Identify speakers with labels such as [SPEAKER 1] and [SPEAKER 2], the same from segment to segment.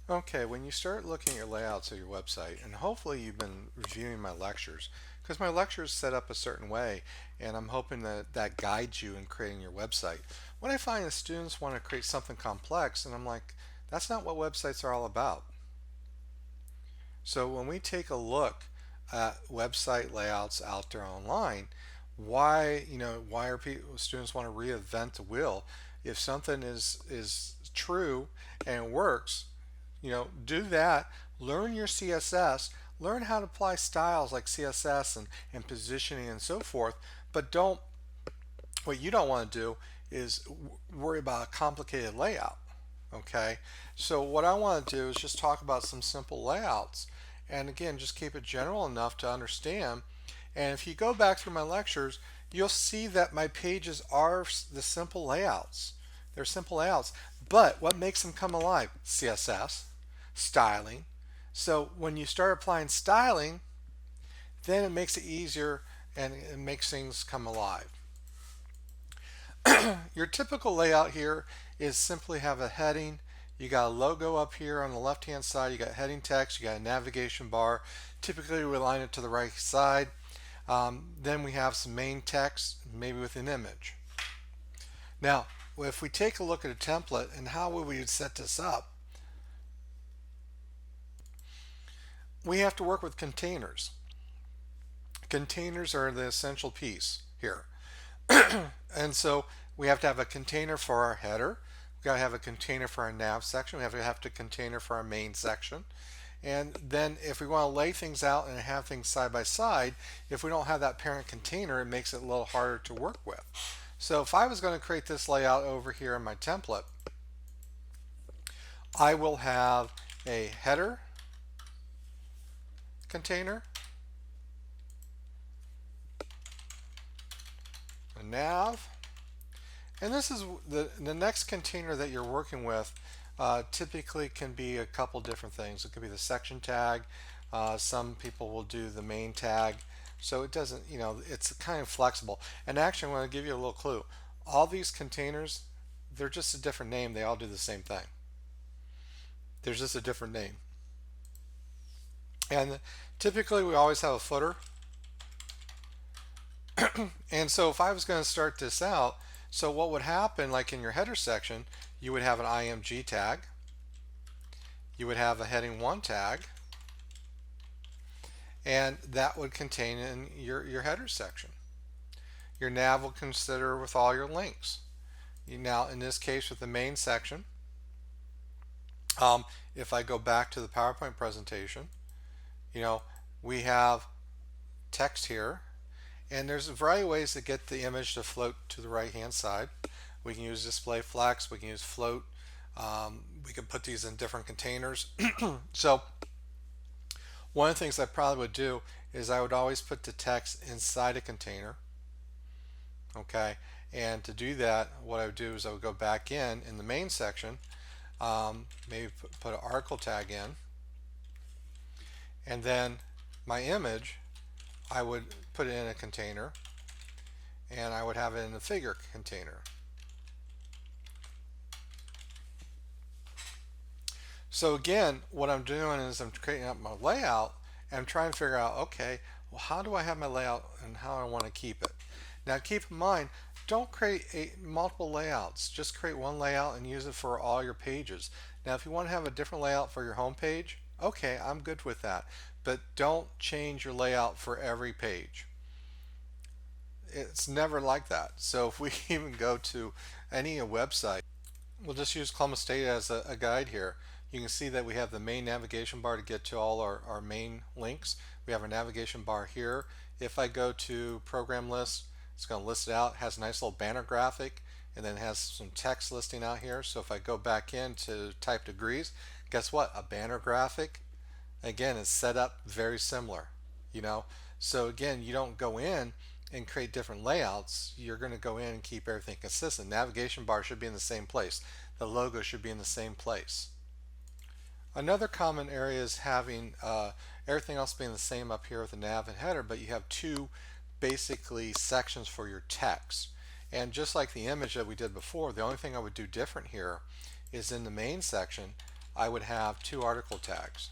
[SPEAKER 1] Okay, when you start looking at your layouts of your website, and hopefully you've been reviewing my lectures, because my lectures set up a certain way, and I'm hoping that that guides you in creating your website. What I find is students want to create something complex, and I'm like, that's not what websites are all about. So when we take a look at website layouts out there online, why are people students want to reinvent the wheel? If something is true and works, do that. Learn your CSS. Learn how to apply styles like CSS and positioning and so forth. But what you don't want to do is worry about a complicated layout. Okay, so what I want to do is just talk about some simple layouts, and again, just keep it general enough to understand. And if you go back through my lectures, you'll see that my pages are the simple layouts. They're simple layouts, but what makes them come alive? CSS, styling. So when you start applying styling, then it makes it easier and it makes things come alive. Your typical layout here is simply have a heading. You got a logo up here on the left hand side. You got heading text. You got a navigation bar. Typically we align it to the right side. Then we have some main text, maybe with an image. Now, if we take a look at a template and how would we set this up, we have to work with containers. Containers are the essential piece here. And so we have to have a container for our header. We got to have a container for our nav section. We have to have a container for our main section. And then if we want to lay things out and have things side by side, if we don't have that parent container, it makes it a little harder to work with. So if I was going to create this layout over here in my template, I will have a header container, a nav, and this is the next container that you're working with. Typically can be a couple different things. It could be the section tag. Some people will do the main tag. So it doesn't, it's kind of flexible. And actually, I'm going to give you a little clue. All these containers, they're just a different name. They all do the same thing. There's just a different name. And typically, we always have a footer. And so if I was going to start this out, so what would happen, like in your header section, you would have an IMG tag, you would have a heading 1 tag, and that would contain in your header section. Your nav will consider with all your links. Now in this case with the main section, if I go back to the PowerPoint presentation, we have text here, and there's a variety of ways to get the image to float to the right hand side. We can use display flex, we can use float, we can put these in different containers. So one of the things I probably would do is I would always put the text inside a container. Okay, and to do that, what I would do is I would go back in the main section, maybe put an article tag in, and then my image I would put it in a container, and I would have it in a figure container. So again, what I'm doing is I'm creating up my layout and I'm trying to figure out, okay, well, how do I have my layout and how I want to keep it? Now keep in mind, don't create multiple layouts. Just create one layout and use it for all your pages. Now if you want to have a different layout for your home page, okay, I'm good with that. But don't change your layout for every page. It's never like that. So if we even go to any website, we'll just use Columbus State as a guide here. You can see that we have the main navigation bar to get to all our main links. We have our navigation bar here. If I go to program list, it's going to list it out. It has a nice little banner graphic, and then it has some text listing out here. So if I go back in to type degrees, guess what? A banner graphic. Again, it's set up very similar. So again, you don't go in and create different layouts. You're going to go in and keep everything consistent. Navigation bar should be in the same place. The logo should be in the same place. Another common area is having everything else being the same up here with the nav and header, but you have two basically sections for your text. And just like the image that we did before, the only thing I would do different here is in the main section, I would have two article tags.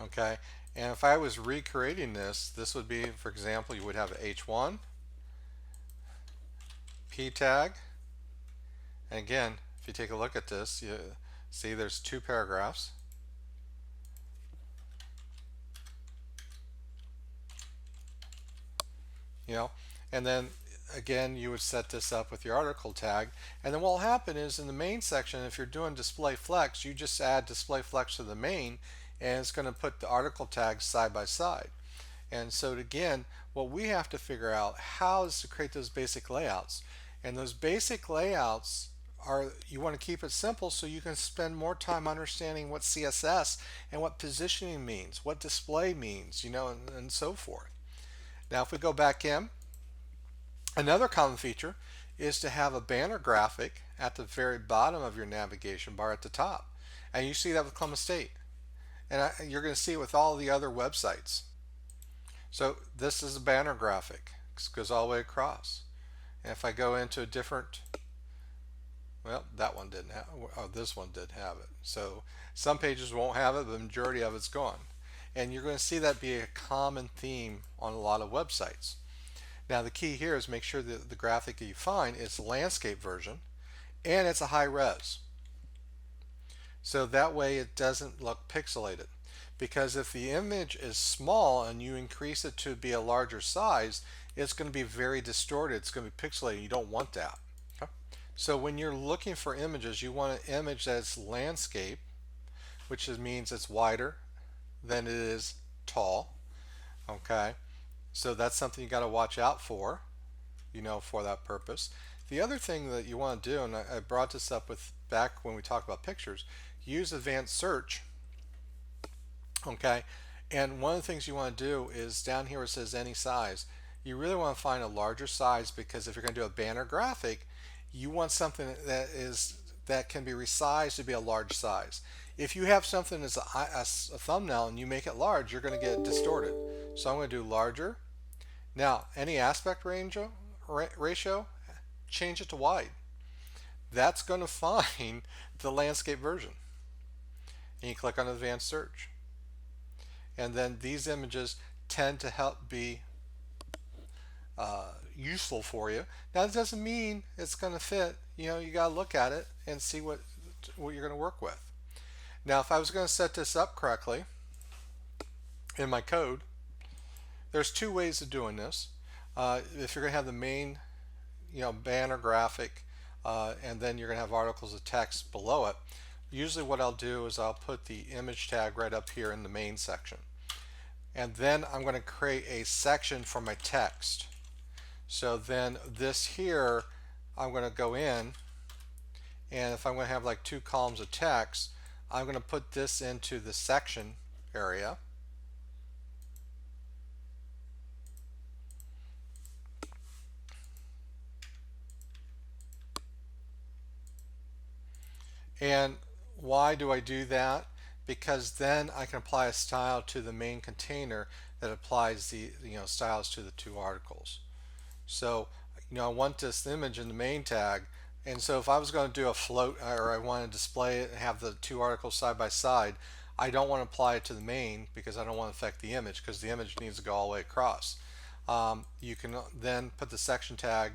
[SPEAKER 1] Okay, and if I was recreating this would be, for example, you would have H1, P tag, and again, if you take a look at this, you see there's two paragraphs. You know, and then again you would set this up with your article tag, and then what will happen is in the main section, if you're doing display flex, you just add display flex to the main, and it's going to put the article tags side by side. And so again, what we have to figure out how is to create those basic layouts, and those basic layouts are, you want to keep it simple so you can spend more time understanding what CSS and what positioning means, what display means, you know, and so forth. Now if we go back in, another common feature is to have a banner graphic at the very bottom of your navigation bar at the top. And you see that with Columbus State. And you're going to see it with all the other websites. So this is a banner graphic. It goes all the way across. And if I go into a different, well, that one didn't have, oh, this one did have it. So some pages won't have it, but the majority of it's gone. And you're going to see that be a common theme on a lot of websites. Now the key here is make sure that the graphic that you find is the landscape version and it's a high res. So that way it doesn't look pixelated. Because if the image is small and you increase it to be a larger size, it's going to be very distorted. It's going to be pixelated. You don't want that. Okay? So when you're looking for images, you want an image that's landscape, which means it's wider than it is tall. Okay, so that's something you got to watch out for, you know, for that purpose. The other thing that you want to do, and I brought this up with back when we talked about pictures, use advanced search. Okay, and one of the things you want to do is down here where it says any size, you really want to find a larger size, because if you're going to do a banner graphic, you want something that can be resized to be a large size. If you have something that's a thumbnail and you make it large, you're going to get it distorted. So I'm going to do larger. Now, any aspect ratio, change it to wide. That's going to find the landscape version. And you click on advanced search. And then these images tend to help be useful for you. Now, that doesn't mean it's going to fit. You know, you got to look at it and see what you're going to work with. Now, if I was going to set this up correctly in my code, there's two ways of doing this. If you're going to have the main, you know, banner graphic, and then you're going to have articles of text below it, usually what I'll do is I'll put the image tag right up here in the main section. And then I'm going to create a section for my text. So then this here, I'm going to go in, and if I'm going to have like two columns of text, I'm going to put this into the section area. And why do I do that? Because then I can apply a style to the main container that applies the styles to the two articles. So I want this image in the main tag, and so if I was going to do a float, or I want to display it and have the two articles side by side, I don't want to apply it to the main because I don't want to affect the image, because the image needs to go all the way across. You can then put the section tag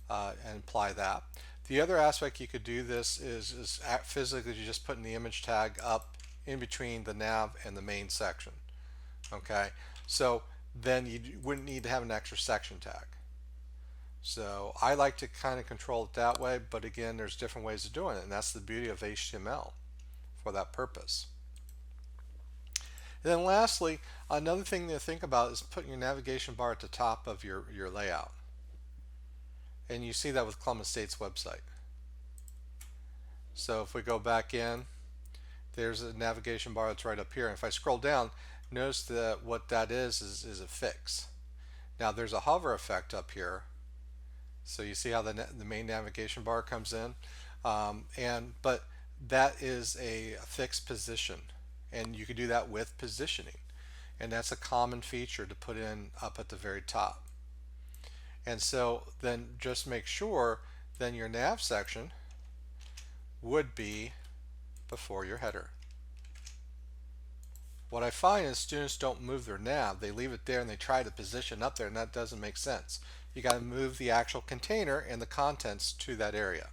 [SPEAKER 1] and apply that. The other aspect you could do this is physically just putting the image tag up in between the nav and the main section. Okay, so then you wouldn't need to have an extra section tag. So I like to kind of control it that way, but again, there's different ways of doing it, and that's the beauty of HTML for that purpose. And then lastly, another thing to think about is putting your navigation bar at the top of your layout. And you see that with Columbus State's website. So if we go back in, there's a navigation bar that's right up here. And if I scroll down, notice that what that is a fix. Now there's a hover effect up here. So you see how the main navigation bar comes in, but that is a fixed position, and you can do that with positioning, and that's a common feature to put in up at the very top. And so then just make sure then your nav section would be before your header. What I find is students don't move their nav. They leave it there and they try to position up there, and that doesn't make sense. You got to move the actual container and the contents to that area.